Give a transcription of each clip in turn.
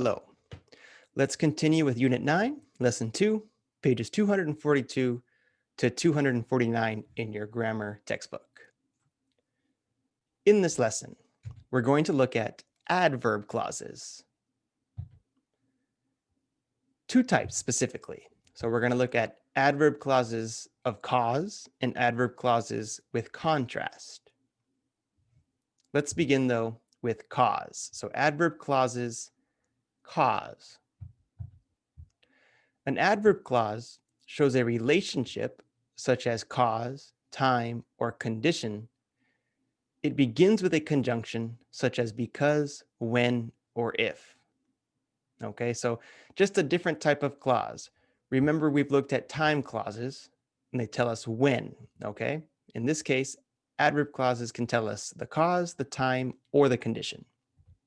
Hello. Let's continue with Unit 9, Lesson 2, pages 242 to 249 in your grammar textbook. In this lesson, we're going to look at adverb clauses. Two types specifically. So we're going to look at adverb clauses of cause and adverb clauses with contrast. Let's begin though with cause. So adverb clauses, cause. An adverb clause shows a relationship such as cause, time, or condition. It begins with a conjunction such as because, when, or if. Okay, so just a different type of clause. Remember, we've looked at time clauses and they tell us when. Okay, in this case, adverb clauses can tell us the cause, the time, or the condition.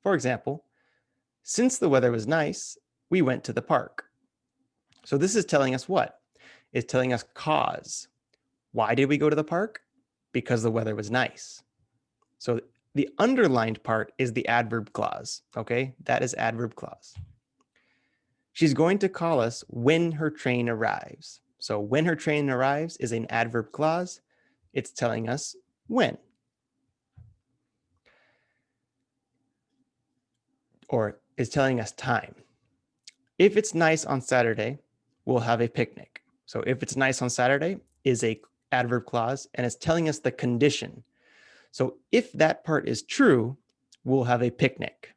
For example, since the weather was nice, we went to the park. So this is telling us what? It's telling us cause. Why did we go to the park? Because the weather was nice. So the underlined part is the adverb clause, okay? That is adverb clause. She's going to call us when her train arrives. So when her train arrives is an adverb clause. It's telling us when. Or it's telling us time. If it's nice on Saturday, we'll have a picnic. So if it's nice on Saturday is a adverb clause and it's telling us the condition. So if that part is true, we'll have a picnic.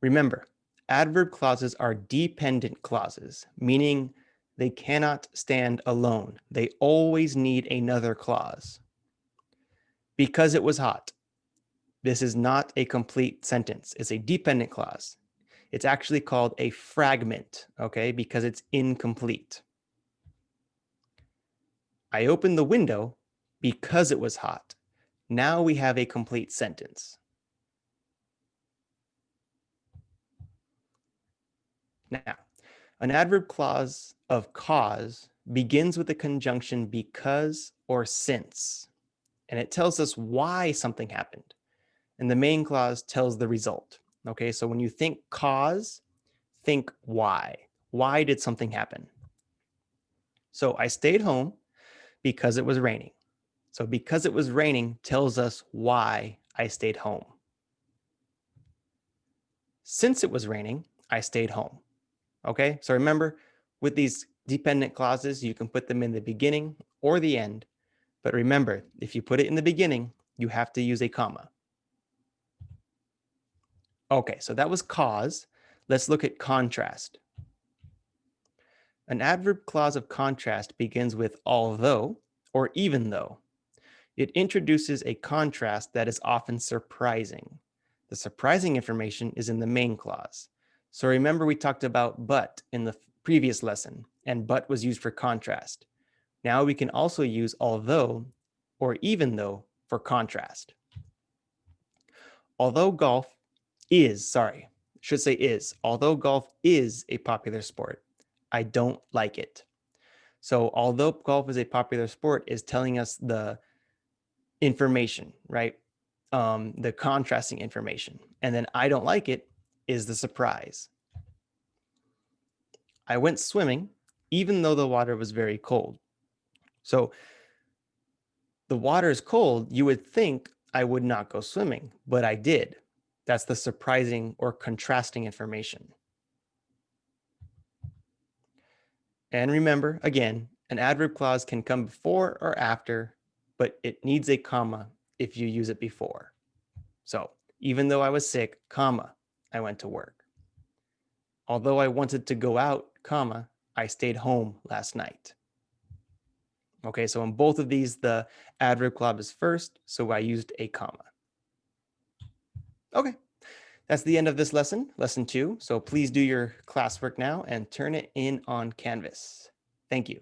Remember, adverb clauses are dependent clauses, meaning they cannot stand alone. They always need another clause. Because it was hot. This is not a complete sentence. It's a dependent clause. It's actually called a fragment, okay, because it's incomplete. I opened the window because it was hot. Now we have a complete sentence. Now, an adverb clause of cause begins with the conjunction because or since, and it tells us why something happened. And the main clause tells the result. Okay, so when you think cause, think why. Why did something happen? So I stayed home because it was raining. So because it was raining tells us why I stayed home. Since it was raining, I stayed home. Okay, so remember, with these dependent clauses, you can put them in the beginning or the end. But remember, if you put it in the beginning, you have to use a comma. Okay, so that was cause. Let's look at contrast. An adverb clause of contrast begins with although or even though. It introduces a contrast that is often surprising. The surprising information is in the main clause. So remember we talked about but in the previous lesson, and but was used for contrast. Now we can also use although or even though for contrast. Although golf is a popular sport, I don't like it. So although golf is a popular sport is telling us the information, right? The contrasting information. And then I don't like it is the surprise. I went swimming even though the water was very cold. So the water is cold, you would think I would not go swimming, but I did. That's the surprising or contrasting information. And remember, again, an adverb clause can come before or after, but it needs a comma if you use it before. So even though I was sick, comma, I went to work. Although I wanted to go out, comma, I stayed home last night. Okay, so in both of these, the adverb clause is first, so I used a comma. Okay, that's the end of this lesson, lesson 2. So please do your classwork now and turn it in on Canvas. Thank you.